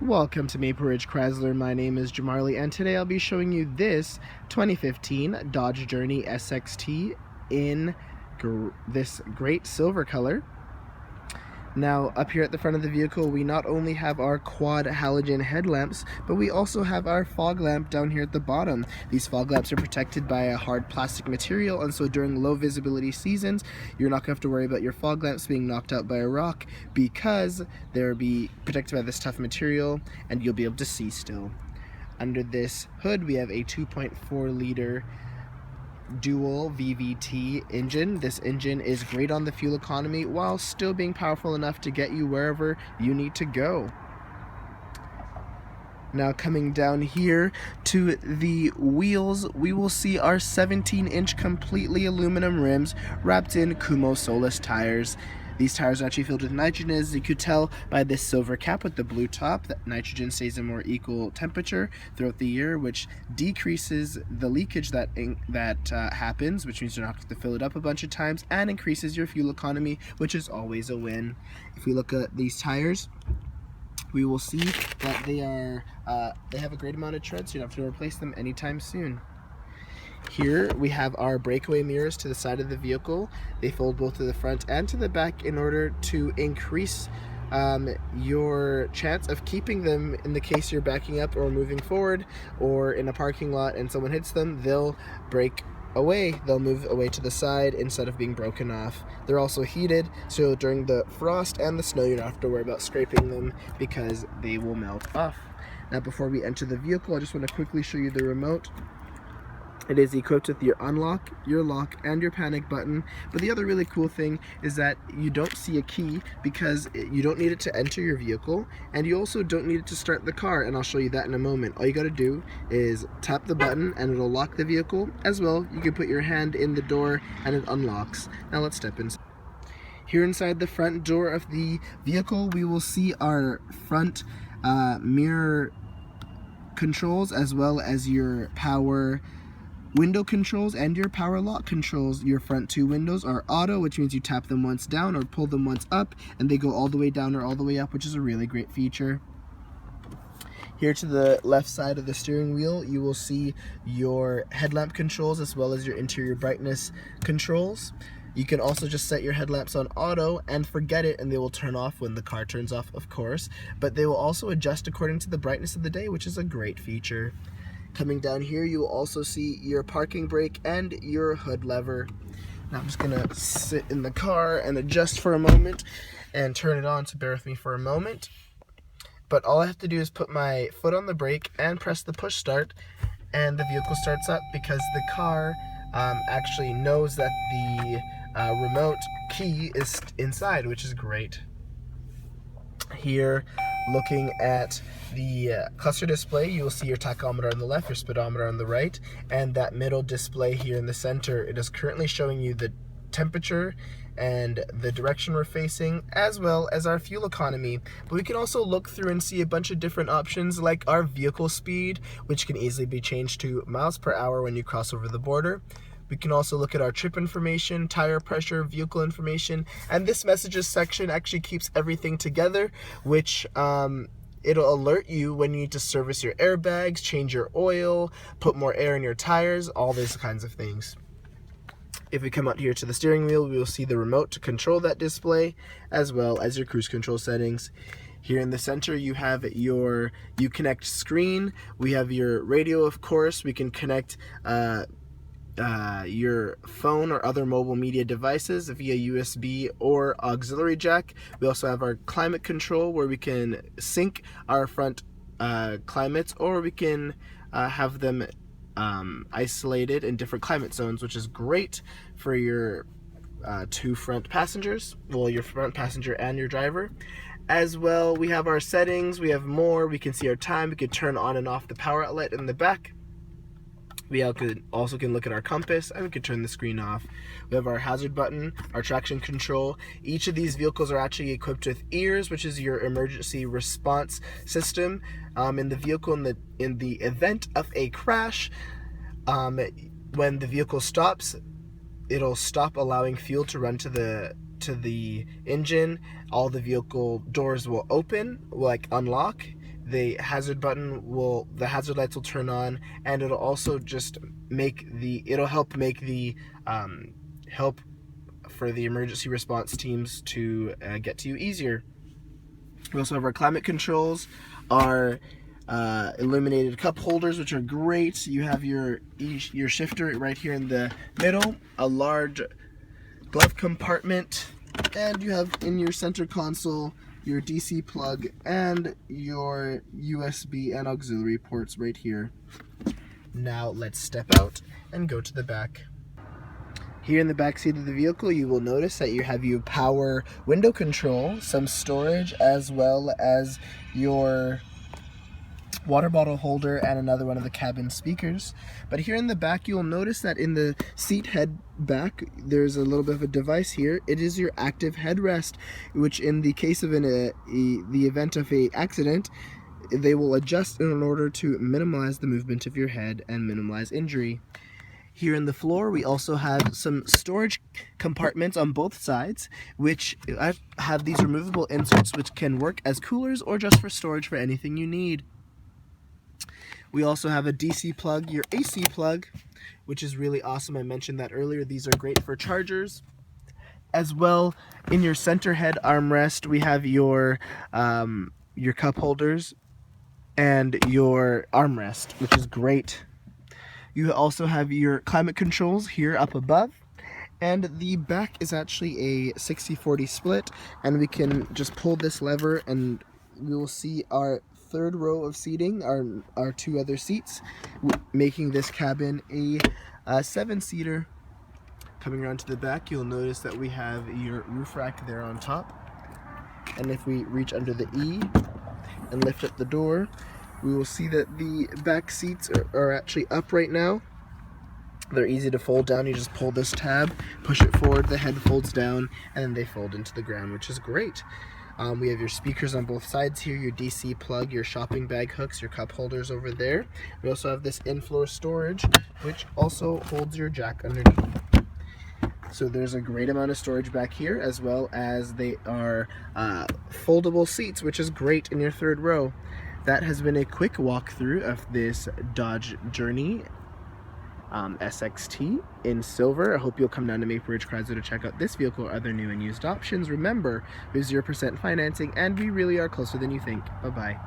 Welcome to Maple Ridge Chrysler. My name is Jamarli, and today I'll be showing you this 2015 Dodge Journey SXT in this great silver color. Now, up here at the front of the vehicle, we not only have our quad halogen headlamps, but we also have our fog lamp down here at the bottom. These fog lamps are protected by a hard plastic material, and so during low visibility seasons, you're not going to have to worry about your fog lamps being knocked out by a rock because they'll be protected by this tough material, and you'll be able to see still. Under this hood, we have a 2.4 liter DUAL VVT engine. This engine is great on the fuel economy while still being powerful enough to get you wherever you need to go. Now coming down here to the wheels, we will see our 17-inch completely aluminum rims wrapped in Kumho Solus tires. These tires are actually filled with nitrogen, as you could tell by this silver cap with the blue top. That nitrogen stays a more equal temperature throughout the year, which decreases the leakage that happens, which means you don't have to fill it up a bunch of times, and increases your fuel economy, which is always a win. If we look at these tires, we will see that they have a great amount of tread, so you don't have to replace them anytime soon. Here we have our breakaway mirrors to the side of the vehicle. They fold both to the front and to the back in order to increase your chance of keeping them in the case you're backing up or moving forward or in a parking lot and someone hits them. They'll break away. They'll move away to the side instead of being broken off. They're also heated, so during the frost and the snow you don't have to worry about scraping them because they will melt off. Now before we enter the vehicle, I just want to quickly show you the remote. It is equipped with your unlock, your lock, and your panic button. But the other really cool thing is that you don't see a key because you don't need it to enter your vehicle, and you also don't need it to start the car, and I'll show you that in a moment. All you gotta do is tap the button and it'll lock the vehicle. As well, you can put your hand in the door and it unlocks. Now let's step inside. Here inside the front door of the vehicle, we will see our front mirror controls, as well as your power window controls and your power lock controls. Your front two windows are auto, which means you tap them once down or pull them once up and they go all the way down or all the way up, which is a really great feature. Here to the left side of the steering wheel, you will see your headlamp controls as well as your interior brightness controls. You can also just set your headlamps on auto and forget it, and they will turn off when the car turns off, of course, but they will also adjust according to the brightness of the day, which is a great feature. Coming down here, you will also see your parking brake and your hood lever. Now I'm just gonna sit in the car and adjust for a moment and turn it on, so bear with me for a moment. But all I have to do is put my foot on the brake and press the push start, and the vehicle starts up because the car actually knows that the remote key is inside, which is great. Here, looking at the cluster display, you will see your tachometer on the left, your speedometer on the right, and that middle display here in the center. It is currently showing you the temperature and the direction we're facing, as well as our fuel economy. But we can also look through and see a bunch of different options, like our vehicle speed, which can easily be changed to miles per hour when you cross over the border. We can also look at our trip information, tire pressure, vehicle information, and this messages section actually keeps everything together, which it'll alert you when you need to service your airbags, change your oil, put more air in your tires, all these kinds of things. If we come out here to the steering wheel, we will see the remote to control that display, as well as your cruise control settings. Here in the center, you have your Uconnect screen. We have your radio, of course. We can connect your phone or other mobile media devices via USB or auxiliary jack. We also have our climate control, where we can sync our front climates, or we can have them isolated in different climate zones, which is great for your two front passengers, well, your front passenger and your driver. As well, we have our settings, we have more, we can see our time, we can turn on and off the power outlet in the back. We also can look at our compass, and we can turn the screen off. We have our hazard button, our traction control. Each of these vehicles are actually equipped with ears, which is your emergency response system in the vehicle. In the event of a crash, when the vehicle stops, it'll stop allowing fuel to run to the engine. All the vehicle doors will open, like unlock, the hazard lights will turn on, and it'll also just help make the help for the emergency response teams to get to you easier. We also have our climate controls, our illuminated cup holders, which are great. You have your shifter right here in the middle, a large glove compartment, and you have in your center console your DC plug and your USB and auxiliary ports right here. Now let's step out and go to the back. Here in the back seat of the vehicle, you will notice that you have your power window control, some storage, as well as your water bottle holder and another one of the cabin speakers. But here in the back, you'll notice that in the seat head back, there's a little bit of a device here. It is your active headrest, which in the case of the event of an accident, they will adjust in order to minimize the movement of your head and minimize injury. Here in the floor, we also have some storage compartments on both sides, which have these removable inserts which can work as coolers or just for storage for anything you need. We also have a DC plug, your AC plug, which is really awesome. I mentioned that earlier. These are great for chargers. As well, in your center head armrest, we have your cup holders and your armrest, which is great. You also have your climate controls here up above, and the back is actually a 60-40 split, and we can just pull this lever and we will see our third row of seating, our two other seats, making this cabin a 7-seater. Coming around to the back, you'll notice that we have your roof rack there on top, and if we reach under the E and lift up the door, we will see that the back seats are actually up right now. They're easy to fold down. You just pull this tab, push it forward, the head folds down, and then they fold into the ground, which is great. We have your speakers on both sides here, your DC plug, your shopping bag hooks, your cup holders over there. We also have this in-floor storage, which also holds your jack underneath. So there's a great amount of storage back here, as well as they are foldable seats, which is great in your third row. That has been a quick walkthrough of this Dodge Journey SXT in silver. I hope you'll come down to Maple Ridge Chrysler to check out this vehicle or other new and used options. Remember, there's 0% financing, and we really are closer than you think. Bye-bye.